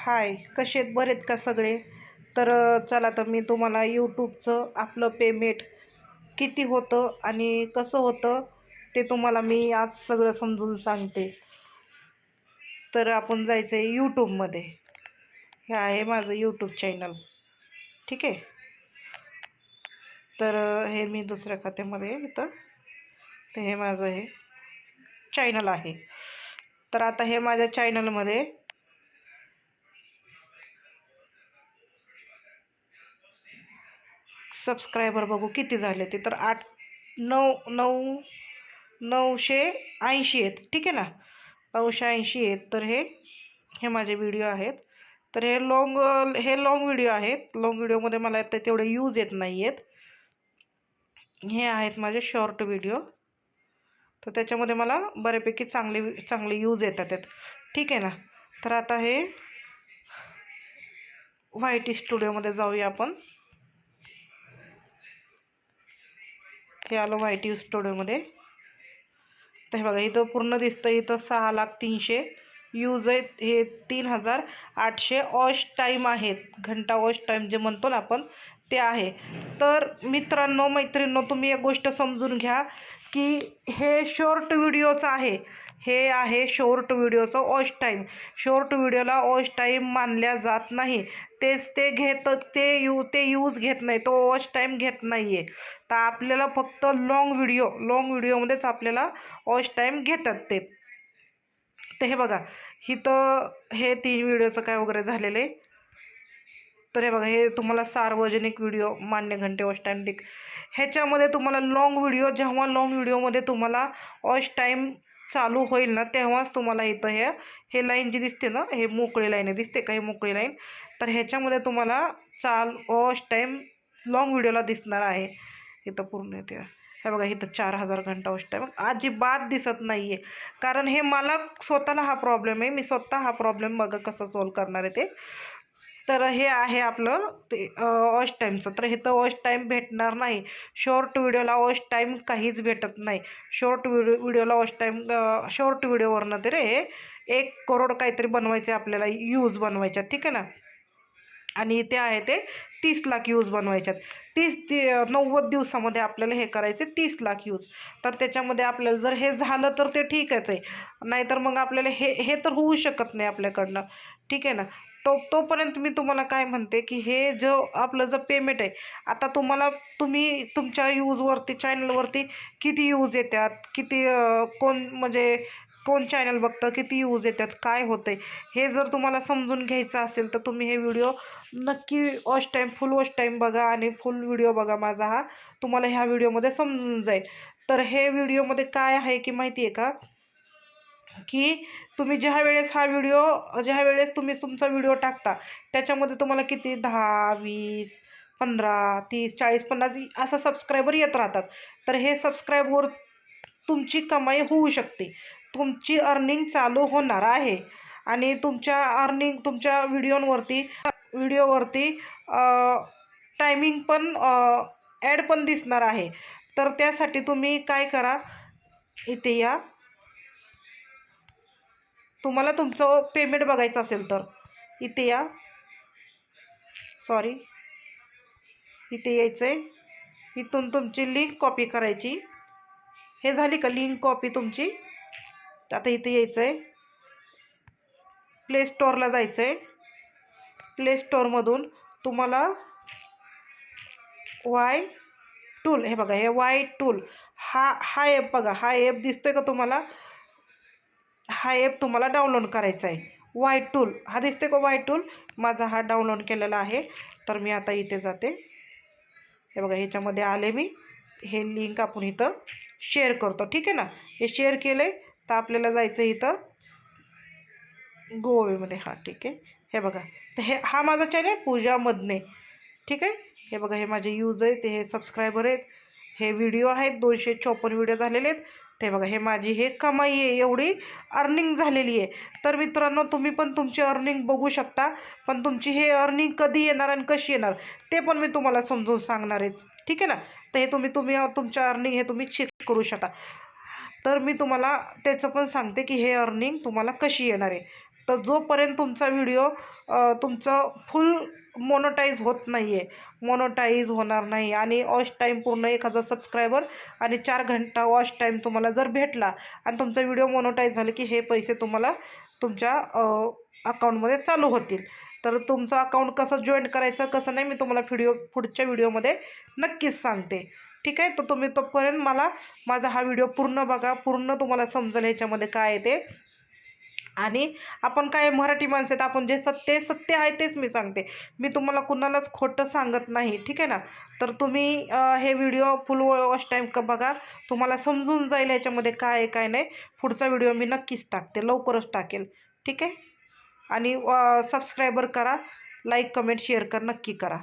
हाय, कसे आहेत? बरेत का सगळे? तर चला तर मी तुम्हाला यूट्यूबचं आपलं पेमेंट किती होतं आणि कसं होतं ते तुम्हाला मी आज सगळं समजून सांगते. तर आपण जायचं आहे यूट्यूबमध्ये. हे आहे माझं यूट्यूब चॅनल. ठीक आहे. तर हे मी दुसऱ्या खात्यामध्ये इथं, तर हे माझं हे चॅनल आहे. तर आता हे माझ्या चॅनलमध्ये सबस्क्रायबर बघू किती झाले ते. तर 980 आहेत. ठीक आहे ना, 980 आहेत. तर हे हे माझे व्हिडिओ आहेत. तर हे लॉंग व्हिडिओ आहेत. लॉंग व्हिडिओमध्ये मला आता तेवढे यूज येत नाही आहेत. हे आहेत माझे शॉर्ट व्हिडिओ. तर त्याच्यामध्ये मला बऱ्यापैकी चांगले यूज येतात आहेत. ठीक आहे ना. तर आता हे YT स्टुडिओमध्ये जाऊया आपण. हे आलो YT स्टुडिओमध्ये. तर हे बघा, इथं पूर्ण दिसतं. इथं 6,03,000 यूज आहेत. हे 3,800 वॉच टाईम आहेत. घंटा वॉच टाईम जे म्हणतो ना आपण, ते आहे. तर मित्रांनो मैत्रिणींनो, तुम्ही एक गोष्ट समजून घ्या की हे शॉर्ट व्हिडिओचं आहे. हे आहे शॉर्ट व्हिडिओचं वॉच टाईम. शॉर्ट व्हिडिओला वॉच टाईम मानल्या जात नाही. ते यूज घेत नाही, तो वॉच टाईम घेत नाही आहे. तर आपल्याला फक्त लॉंग व्हिडिओमध्येच आपल्याला वॉच टाईम घेतात ते. तर हे बघा, इथं हे 3 व्हिडिओचं काय वगैरे झालेलं आहे. तर हे बघा, हे तुम्हाला सार्वजनिक व्हिडिओ मान्य घंटे वॉच टाईम टिक. ह्याच्यामध्ये तुम्हाला जेव्हा लॉंग व्हिडिओमध्ये तुम्हाला वॉच टाईम चालू होईल ना, तेव्हाच तुम्हाला इथं हे लाईन जी दिसते ना, हे मोकळी लाईन दिसते का, हे मोकळी लाईन. तर ह्याच्यामध्ये तुम्हाला वॉच टाईम लॉंग व्हिडिओला दिसणार आहे. इथं पूर्ण येते. हे बघा, इथं 4,000 घंटा वॉच टाईम अजिबात दिसत नाही आहे. कारण हे मला स्वतःला हा प्रॉब्लेम आहे. मी स्वतः हा प्रॉब्लेम बघा कसं सॉल्व करणार आहे ते. तर हे आहे आपलं ते वॉच टाईमचं. तर इथं वॉच टाईम भेटणार नाही. शॉर्ट व्हिडिओला वॉच टाईम काहीच भेटत नाही. व्हिडिओला वॉच टाईम शॉर्ट व्हिडिओवरनं तरी हे 1 करोड काहीतरी बनवायचे आपल्याला, यूज बनवायच्या. ठीक आहे ना. आणि ते आहे ते 30 लाख यूज बनवायच्यात. 90 दिवसामध्ये आपल्याला हे करायचे 30 लाख यूज. तर त्याच्यामध्ये आपल्याला जर हे झालं तर ते ठीकच आहे. नाहीतर मग आपल्याला हे तर होऊ शकत नाही आपल्याकडनं. ठीक आहे ना. तोपर्यंत मी तुम्हाला काय म्हणते की हे आपलं जर पेमेंट आहे, आता तुम्ही तुमच्या यूजवरती चॅनलवरती किती यूज येतात, किती कोण चॅनल बघतं, किती यूज येतात, काय होतं आहे, हे जर तुम्हाला समजून घ्यायचं असेल तर तुम्ही हे व्हिडिओ नक्की फुल वॉच टाईम बघा आणि फुल व्हिडिओ बघा माझा हा. तुम्हाला ह्या व्हिडिओमध्ये समजून जाईल. तर हे व्हिडिओमध्ये काय आहे की माहिती आहे का, की तुम्ही ज्या वेळेस तुम्ही तुमचा व्हिडिओ टाकता, त्याच्यामध्ये तुम्हाला किती 10, 20, 15, 30, 40, 50 असं सबस्क्रायबर येत राहतात. तर हे सबस्क्राईबवर तुमची कमाई होऊ शकते. तुमची अर्निंग चालू होणार आहे. आणि तुमच्या व्हिडिओवरती टायमिंग पण ॲड पण दिसणार आहे. तर त्यासाठी तुम्ही काय करा, इथे या. तुम्हाला तुमचं पेमेंट बघायचं असेल तर इथे या. सॉरी, इथे यायचं आहे. इथून तुमची लिंक कॉपी करायची. हे झाली का लिंक कॉपी तुमची? आता इथे यायचं आहे. प्ले स्टोअरला जायचं आहे. प्ले स्टोअरमधून तुम्हाला वाय टूल, हे बघा, हे वाय टूल हा ॲप बघा. हा ॲप दिसतोय का तुम्हाला? हा ॲप तुम्हाला डाउनलोड करायचा आहे. वाय टूल हा दिसते का? वाय टूल माझा हा डाउनलोड केलेला आहे. तर मी आता इथे जाते. हे बघा, ह्याच्यामध्ये आले मी. हे लिंक आपण इथं शेअर करतो. ठीक आहे ना. हे शेअर केलं आहे. तर आपल्याला जायचं इथं गोवेमध्ये. हां, ठीक आहे. हे बघा, तर हा माझा चॅनल पूजा मदने. ठीक आहे. हे बघा, हे माझे यूज आहेत, हे सबस्क्रायबर आहेत, हे व्हिडिओ आहेत. 254 व्हिडिओ झालेले आहेत. ते बघा, हे माझी कमाई आहे, एवढी अर्निंग झालेली आहे. तर मित्रांनो, तुम्ही पण तुमची अर्निंग बघू शकता. पण तुमची अर्निंग कधी येणार आणि कशी येणार ते पण मी तुम्हाला समजून सांगणार आहेच. ठीक आहे ना. तर हे तुम्ही तुमच्या अर्निंग तुम्ही चेक करू शकता. तर मी तुम्हाला त्याचं पण सांगते की हे अर्निंग तुम्हाला कशी येणार आहे. तर जोपर्यंत तुमचा व्हिडिओ तुमचं फुल मोनोटाईज होत नाही आहे, मोनोटाईज होणार नाही आणि वॉच टाईम पूर्ण 1000 सबस्क्रायबर आणि 4 घंटा वॉच टाईम तुम्हाला जर भेटला आणि तुमचा व्हिडिओ मोनोटाईज झाले की हे पैसे तुम्हाला तुमच्या अकाउंटमध्ये चालू होतील. तर तुमचं अकाउंट कसं जॉईन करायचं कसं नाही मी तुम्हाला पुढच्या व्हिडिओमध्ये नक्कीच सांगते. ठीक आहे. तर तुम्ही तोपर्यंत मला माझा हा व्हिडिओ पूर्ण बघा, पूर्ण तुम्हाला समजेल ह्याच्यामध्ये काय आहे ते. आणि आपण काय मराठी माणसं आहेत, आपण जे सत्य आहे तेच मी सांगते. मी तुम्हाला कुणालाच खोटं सांगत नाही. ठीक आहे ना. तर तुम्ही हे व्हिडिओ फुल वॉच टाईम बघा, तुम्हाला समजून जाईल ह्याच्यामध्ये काय आहे काय नाही. पुढचा व्हिडिओ मी नक्कीच टाकते, लवकरच टाकेल. ठीक आहे. आणि सबस्क्रायबर करा, लाईक कमेंट शेअर नक्की करा.